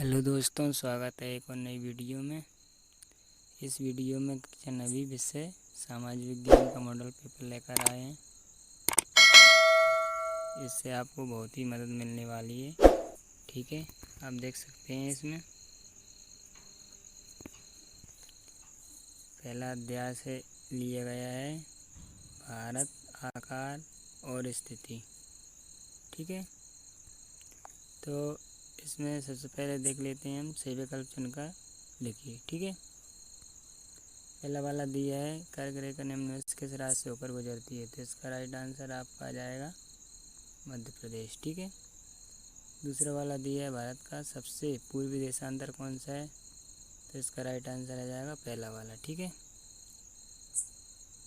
Hello दोस्तों, स्वागत है एक और नई वीडियो में। इस वीडियो में कक्षा 9वीं विषय सामाजिक विज्ञान का मॉडल पेपर लेकर आए हैं। इससे आपको बहुत ही मदद मिलने वाली है। ठीक है, आप देख सकते हैं इसमें पहला अध्याय से लिया गया है भारत, आकार और स्थिति। ठीक है, तो इसमें सबसे पहले देख लेते हैं हम सही विकल्प चुनकर लिखिए। ठीक है, पहला वाला दिया है कर्क रेखा निम्न किस राज्य से होकर गुजरती है, तो इसका राइट आंसर आपका आ जाएगा मध्य प्रदेश। ठीक है, दूसरा वाला दिया है भारत का सबसे पूर्वी देशांतर कौन सा है, तो इसका राइट आंसर आ जाएगा पहला वाला। ठीक है,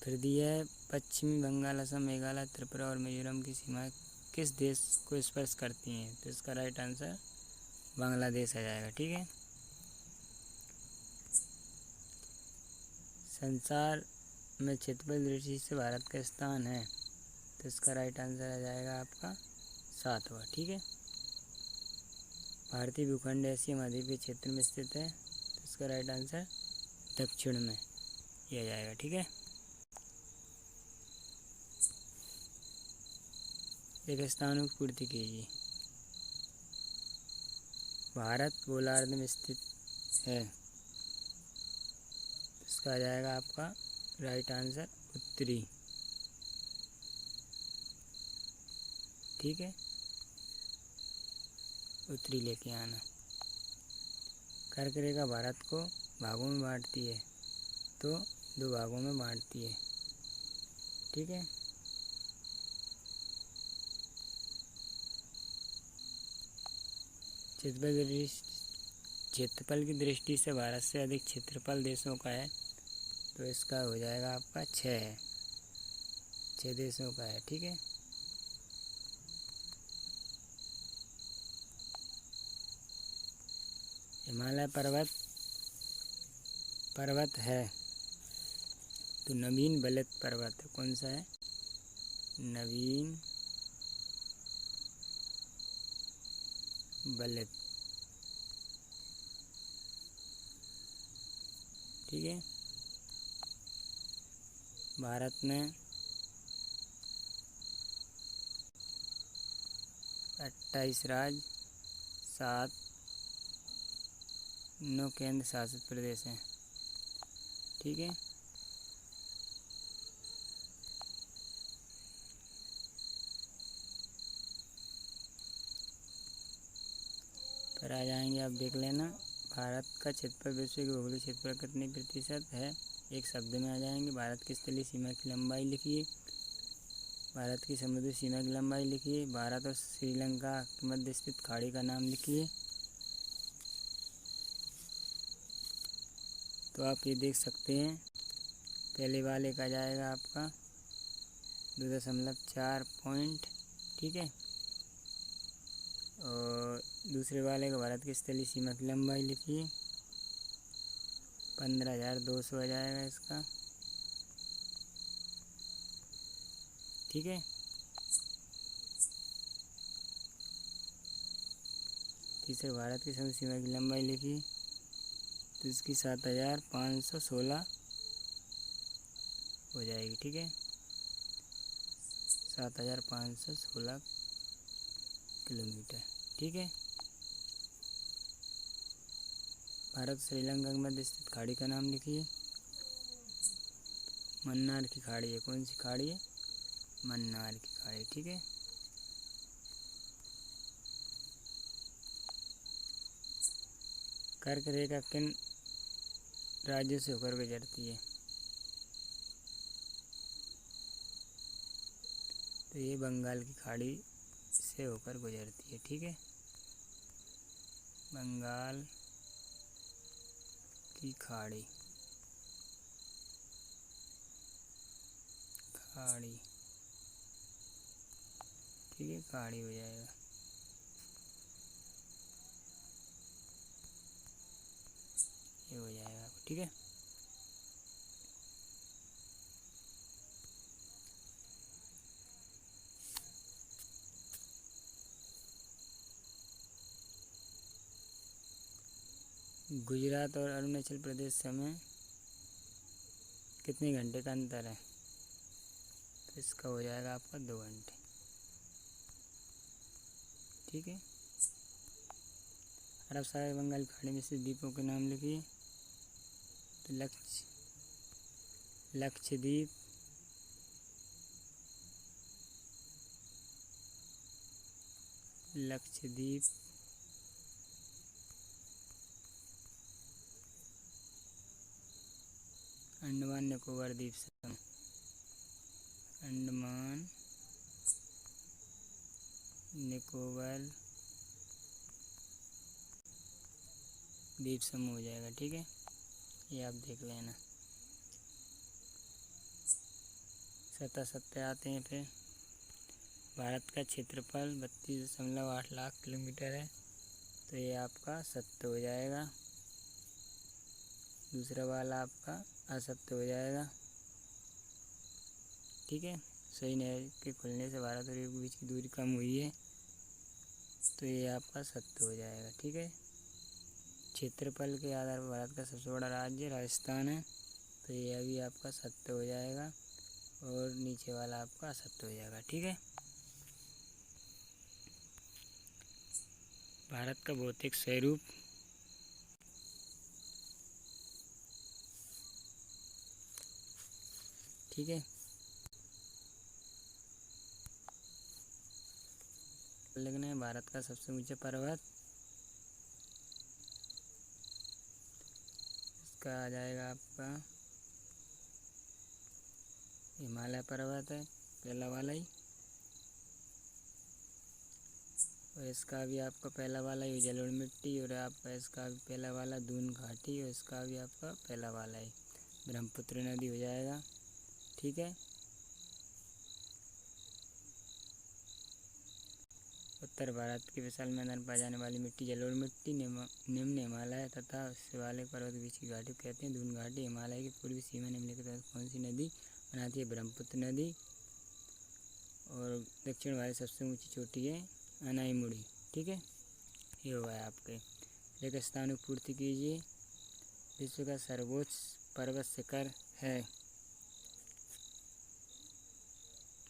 फिर दिया है पश्चिमी बंगाल, असम, मेघालय, त्रिपुरा और मिजोरम की सीमा किस देश को स्पर्श करती हैं, तो इसका राइट आंसर बांग्लादेश आ जाएगा। ठीक है, संसार में क्षेत्रफल दृष्टि से भारत का स्थान है, तो इसका राइट आंसर आ जाएगा आपका 7वां। ठीक है, भारतीय भूखंड एशिया महाद्वीपीय क्षेत्र में स्थित है, तो इसका राइट आंसर दक्षिण में यह जाएगा। ठीक है, एक स्थानों की पूर्ति कीजिए। भारत गोलार्ध में स्थित है, इसका आ जाएगा आपका राइट आंसर उत्तरी। ठीक है, उत्तरी लेके आना। कर्क रेखा भारत को भागों में बांटती है, तो 2 भागों में बांटती है। ठीक है, क्षेत्रफल की दृष्टि से भारत से अधिक क्षेत्रफल देशों का है, तो इसका हो जाएगा आपका 6 है, 6 देशों का है। ठीक है, हिमालय पर्वत है, तो नवीन बलित पर्वत कौन सा है, नवीन बलित। ठीक है, भारत में 28 राज्य, 9 केंद्र शासित प्रदेश हैं। ठीक है, फिर आ जाएंगे, आप देख लेना भारत का क्षेत्रफल विश्व के भौगोलिक क्षेत्र का कितने प्रतिशत है, एक शब्द में आ जाएंगे। भारत की स्थलीय सीमा की लंबाई लिखिए, भारत की समुद्री सीमा की लंबाई लिखिए, भारत और श्रीलंका के मध्य स्थित खाड़ी का नाम लिखिए। तो आप ये देख सकते हैं पहले वाले का जाएगा आपका 2.4 पॉइंट। ठीक है, और दूसरे वाले का भारत की स्थलीय सीमा की लंबाई लिखिए 15,200 आ जाएगा इसका। ठीक है, तीसरे भारत की समुद्री सीमा की लंबाई लिखिए, तो इसकी 7,516 हो जाएगी। ठीक है, 7,516 किलोमीटर। ठीक है, भारत श्रीलंका के मध्य स्थित खाड़ी का नाम लिखिए, मन्नार की खाड़ी है। कौन सी खाड़ी है, मन्नार की खाड़ी। ठीक है, कर्क रेखा किन राज्यों से होकर गुजरती है, तो ये बंगाल की खाड़ी से होकर गुजरती है। ठीक है, बंगाल की खाड़ी ठीक है, खाड़ी हो जाएगा। ये हो जाएगा। ठीक है, गुजरात और अरुणाचल प्रदेश समय कितने घंटे का अंतर है? तो इसका हो जाएगा आपका 2 घंटे। ठीक है। अरब सागर बंगाल खाड़ी में से द्वीपों के नाम लिखिए। तो लक्षद्वीप, अंडमान निकोबार द्वीप समूह, अंडमान निकोबार द्वीप समूह हो जाएगा। ठीक है, ये आप देख लेना। सत्य आते हैं फिर। भारत का क्षेत्रफल 32.8 लाख किलोमीटर है, तो ये आपका सत्य हो जाएगा। दूसरा वाला आपका असत्य हो जाएगा। ठीक है, सही नहर के खुलने से भारत और यूरोप के बीच की दूरी कम हुई है, तो ये आपका सत्य हो जाएगा। ठीक है, क्षेत्रफल के आधार पर भारत का सबसे बड़ा राज्य राजस्थान है, तो ये अभी आपका सत्य हो जाएगा, और नीचे वाला आपका असत्य हो जाएगा। ठीक है, भारत का भौतिक स्वरूप। ठीक है, लिखना है भारत का सबसे ऊंचा पर्वत, इसका आ जाएगा आपका हिमालय पर्वत है, पहला वाला ही। और इसका भी आपका पहला वाला ही जलोढ़ मिट्टी, और आपका इसका भी पहला वाला दून घाटी, और इसका भी आपका पहला वाला ही ब्रह्मपुत्र नदी हो जाएगा। ठीक है, उत्तर भारत के विशाल मैदान पाई जाने वाली मिट्टी जलोढ़ मिट्टी निम्न हिमालय तथा शिवालिक पर्वत के बीच की घाटी को कहते हैं दून घाटी। हिमालय की पूर्वी सीमा निम्नलिखित में कौन सी नदी बनाती है? ब्रह्मपुत्र नदी। और दक्षिण भारत सबसे ऊंची चोटी है अनाईमुड़ी। ठीक है, ये हुआ है आपके। रेगिस्तानों की पूर्ति कीजिए। विश्व का सर्वोच्च पर्वत शिखर है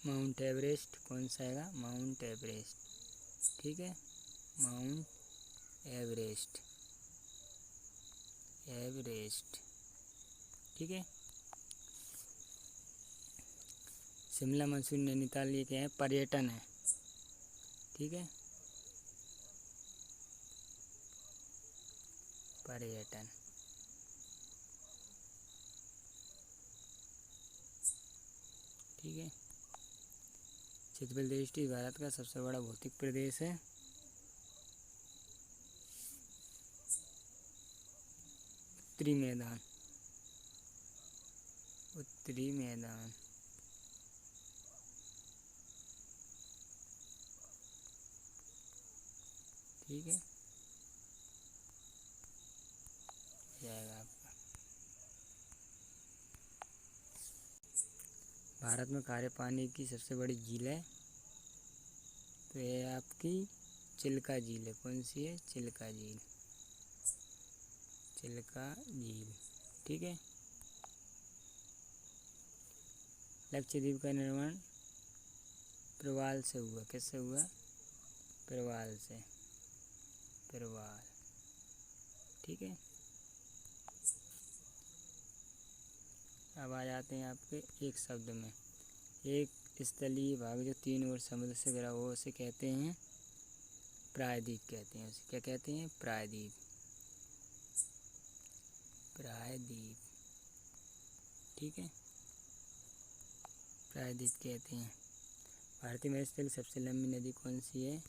माउंट एवरेस्ट। कौन सा है? Mount Everest. ठीक है, माउंट एवरेस्ट। ठीक है, शिमला मसूरी नैनीताल ये क्या है? पर्यटन है। ठीक है, पर्यटन। ठीक है, क्षेत्रफल दृष्टि भारत का सबसे बड़ा भौतिक प्रदेश है। उत्तरी मैदान। ठीक है, जाएगा आपका। भारत में खारे पानी की सबसे बड़ी झील है, तो ये आपकी चिल्का झील है। कौन सी है? चिल्का झील। ठीक है, लक्षद्वीप का निर्माण प्रवाल से हुआ। किससे हुआ? प्रवाल से। ठीक है, अब आ जाते हैं आपके एक शब्द में। एक स्थलीय भाग जो 3 ओर समुद्र से घिरा हुआ उसे कहते हैं प्रायद्वीप कहते हैं। उसे क्या कहते हैं? प्रायद्वीप। ठीक है, प्रायद्वीप कहते हैं। भारतीय महासागर की सबसे लंबी नदी कौन सी है?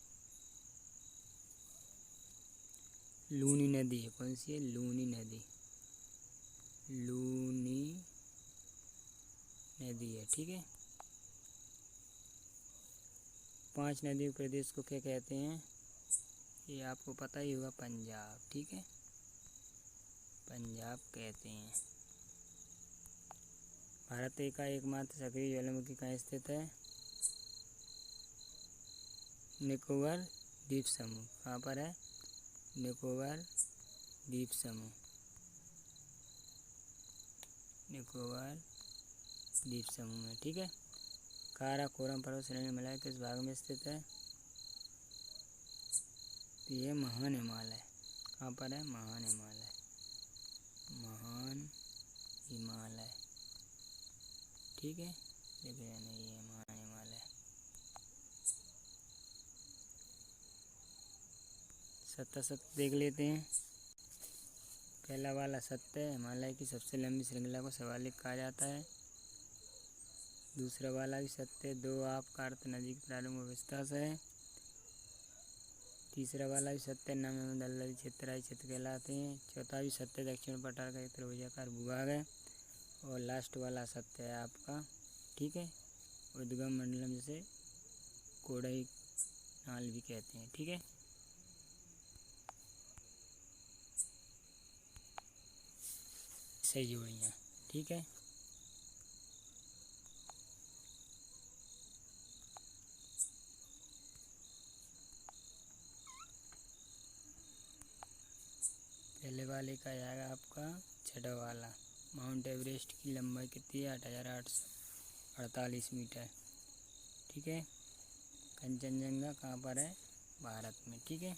लूनी नदी है। कौन सी है? लूनी नदी है। ठीक है, 5 नदियों के प्रदेश को क्या कहते हैं? ये आपको पता ही होगा, पंजाब। ठीक है, पंजाब कहते हैं। भारत का एकमात्र सक्रिय ज्वालामुखी कहाँ स्थित है? निकोबार द्वीप समूह। कहाँ पर है? निकोबार द्वीप समूह, निकोबार द्वीप समूह में। ठीक है। काराकोरम पर्वत श्रेणी हिमालय किस भाग में स्थित है? तो ये महान हिमालय। कहाँ पर है? महान हिमालय, महान हिमालय। ठीक है, देखो यानी ये महान हिमालय। सत्ता सत्य देख लेते हैं। पहला वाला सत्य है, हिमालय की सबसे लंबी श्रृंखला को शिवालिक कहा जाता है। दूसरा वाला भी सत्य है, 2 आप कार्त नदी की प्रारंभ अवस्था से है। तीसरा वाला भी सत्य, नाम एवं दलदली क्षेत्राई क्षेत्र कहलाते हैं। चौथा भी सत्य, दक्षिण पठार का एक त्रिभुजाकार भूभाग है। और लास्ट वाला सत्य है आपका, ठीक है, उद्गम मंडलम जैसे कोडई नाल भी कहते हैं। ठीक है, सही जोड़ियाँ। ठीक है, पहले वाले का आएगा आपका छठा वाला। माउंट एवरेस्ट की लंबाई कितनी है? 8,848 मीटर। ठीक है, कंचनजंगा कहाँ पर है? भारत में। ठीक है,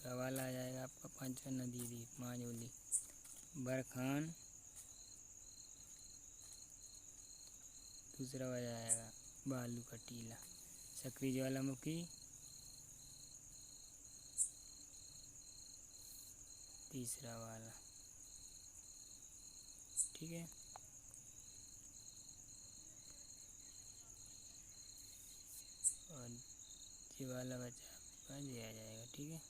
वाला आ जाएगा आपका पांचवा नदी द्वीप माजुली, बरखान। दूसरा आ जाएगा बालू का टीला, सक्रिय ज्वालामुखी। तीसरा वाला, ठीक है, और ये वाला बचा आपका, ये आ जाएगा। ठीक है,